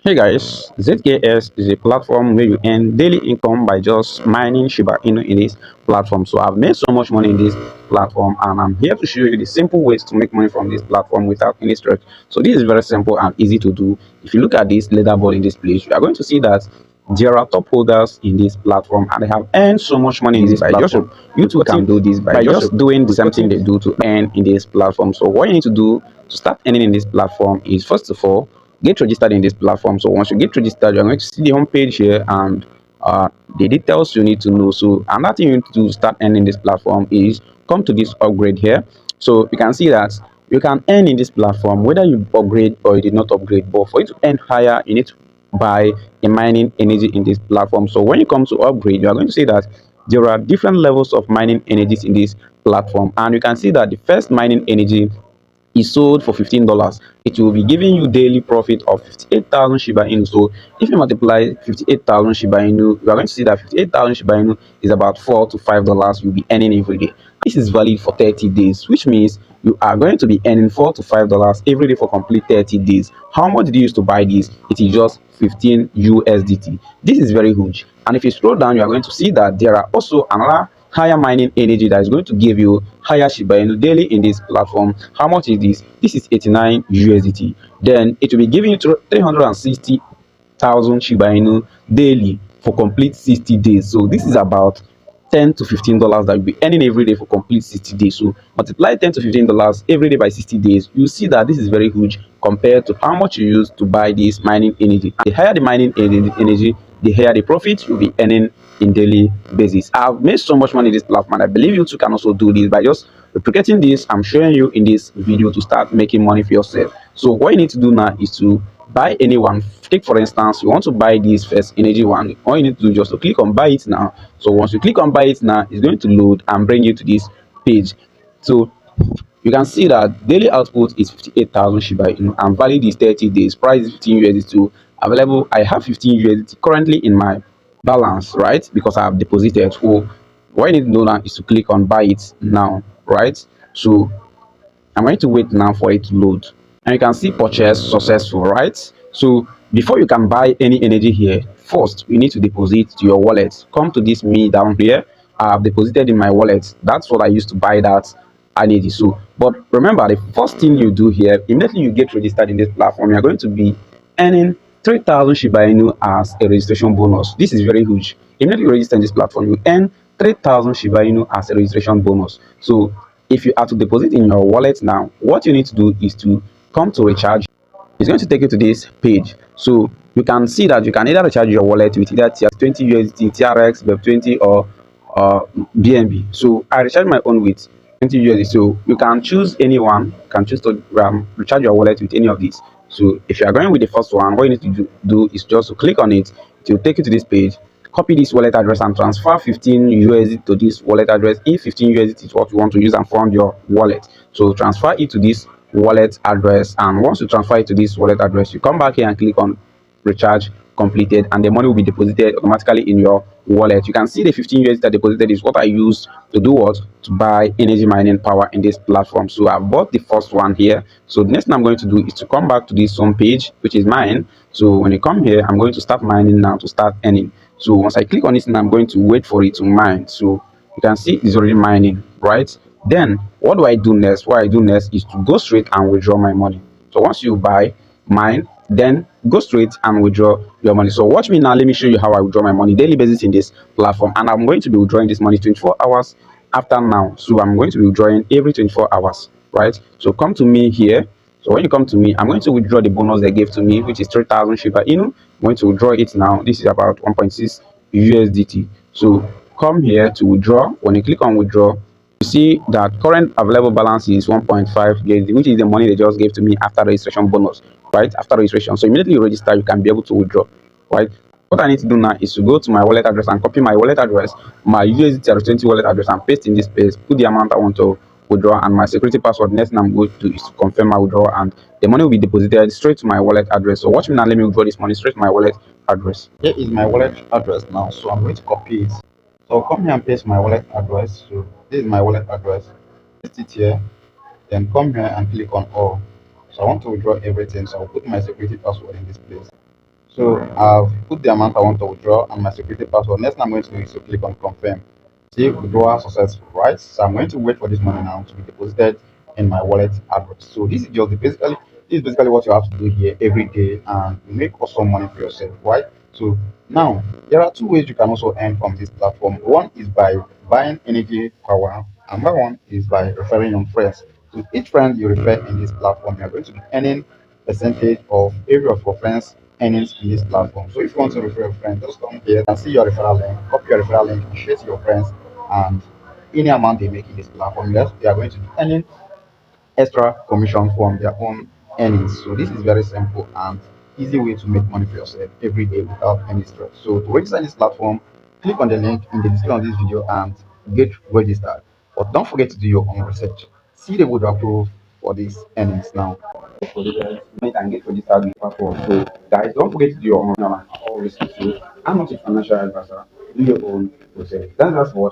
Hey guys, ZKS is a platform where you earn daily income by just mining Shiba Inu in this platform. So I've made so much money in this platform and I'm here to show you the simple ways to make money from this platform without any stress. So this is very simple and easy to do. If you look at this leaderboard in this place, you are going to see that there are top holders in this platform and they have earned so much money in this platform. You too can do this by just doing the same thing they do to earn in this platform. So what you need to do to start earning in this platform is, first of all, get registered in this platform. So once you get registered, you're going to see the home page here and the details you need to know. So another thing you need to do to start earning this platform is come to this upgrade here. So you can see that you can earn in this platform whether you upgrade or you did not upgrade. But for you to earn higher, you need to buy a mining energy in this platform. So when you come to upgrade, you are going to see that there are different levels of mining energies in this platform, and you can see that the first mining energy is sold for $15. It will be giving you daily profit of 58,000 Shiba Inu. So if you multiply 58,000 Shiba Inu, you are going to see that 58,000 Shiba Inu is about $4 to $5 you'll be earning every day. This is valid for 30 days, which means you are going to be earning $4 to $5 every day for complete 30 days. How much did you use to buy this? It is just 15 USDT. This is very huge. And if you scroll down, you are going to see that there are also another higher mining energy that is going to give you higher Shiba Inu daily in this platform. How much is this? This is 89 USDT. Then it will be giving you 360,000 Shiba Inu daily for complete 60 days. So this is about $10 to $15 that you'll be earning every day for complete 60 days. So multiply $10 to $15 every day by 60 days. You see that this is very huge compared to how much you use to buy this mining energy. And the higher the mining energy, the higher the profit you'll be earning in daily basis. I've made so much money in this platform, and I believe you too can also do this by just replicating this. I'm showing you in this video to start making money for yourself. So what you need to do now is to buy anyone. Take for instance, you want to buy this first energy one. All you need to do is just to click on buy it now. So once you click on buy it now, it's going to load and bring you to this page. So you can see that daily output is 58,000 Shiba Inu and valid is 30 days. Price is 15 USDT. Available, I have 15 USDT currently in my balance, right? Because I have deposited. So what I need to do now is to click on buy it now, right? So I'm going to wait now for it to load. And you can see purchase successful, right? So before you can buy any energy here, first you need to deposit to your wallet. Come to this me down here. I have deposited in my wallet. That's what I used to buy that energy. So but remember, the first thing you do here, immediately you get registered in this platform, you're going to be earning 3,000 Shiba Inu as a registration bonus. This is very huge. Immediately you register in this platform, you earn 3,000 Shiba Inu as a registration bonus. So if you are to deposit in your wallet now, what you need to do is to come to recharge. It's going to take you to this page. So you can see that you can either recharge your wallet with either TR20 USDT, TRX, BEP20, or BNB. So I recharge my own with 20 USDT. So you can choose anyone. You can choose to recharge your wallet with any of these. So if you are going with the first one, what you need to do is just to click on it. It will take you to this page. Copy this wallet address and transfer 15 USDT to this wallet address if 15 USDT is what you want to use and fund your wallet. So transfer it to this wallet address, and once you transfer it to this wallet address, you come back here and click on recharge completed, and the money will be deposited automatically in your wallet. You can see the 15 USDT that deposited is what I used to do what, to buy energy mining power in this platform. So I bought the first one here. So the next thing I'm going to do is to come back to this home page, which is mine. So when you come here, I'm going to start mining now to start earning. So once I click on it, I'm going to wait for it to mine. So you can see it's already mining, right? Then what do I do next? What I do next is to go straight and withdraw my money. So once you buy mine, then go straight and withdraw your money. So watch me now. Let me show you how I withdraw my money daily basis in this platform, and I'm going to be withdrawing this money 24 hours after now. So I'm going to be withdrawing every 24 hours, right? So come to me here. So when you come to me, I'm going to withdraw the bonus they gave to me, which is 3,000 Shiba Inu. I'm going to withdraw it now. This is about 1.6 USDT. So come here to withdraw. When you click on withdraw, you see that current available balance is 1.5 USD, which is the money they just gave to me after registration bonus, right? After registration. So immediately you register, you can be able to withdraw, right? What I need to do now is to go to my wallet address and copy my wallet address, my USDT 20 wallet address, and paste in this space, put the amount I want to withdraw and my security password. Next thing I'm going to do is to confirm my withdrawal, and the money will be deposited straight to my wallet address. So watch me now. Let me withdraw this money straight to my wallet address. Here is my wallet address now. So I'm going to copy it. So I'll come here and paste my wallet address. So this is my wallet address. Paste it here. Then come here and click on all. So I want to withdraw everything. So I'll put my security password in this place. I've put the amount I want to withdraw and my security password. Next thing I'm going to do is to click on confirm. See, withdrawal successful, right? So I'm going to wait for this money now to be deposited in my wallet address. So this is basically what you have to do here every day and make awesome money for yourself, right? So now there are two ways you can also earn from this platform. One is by buying energy power, and another one is by referring your friends. So each friend you refer in this platform, you are going to be earning percentage of every of your friends earnings in this platform. So if you want to refer a friend, just come here and see your referral link, copy your referral link, and share to your friends. And any amount they make in this platform, yes, they are going to be earning extra commission from their own earnings. So this is very simple and easy way to make money for yourself every day without any stress. So to register in this platform, click on the link in the description of this video and get registered. But don't forget to do your own research. See the would approve for these earnings now. For the guys, you can get registered with platform. So guys, don't forget to do your own always. So I'm not a financial advisor. Do your own research. Thanks for watching.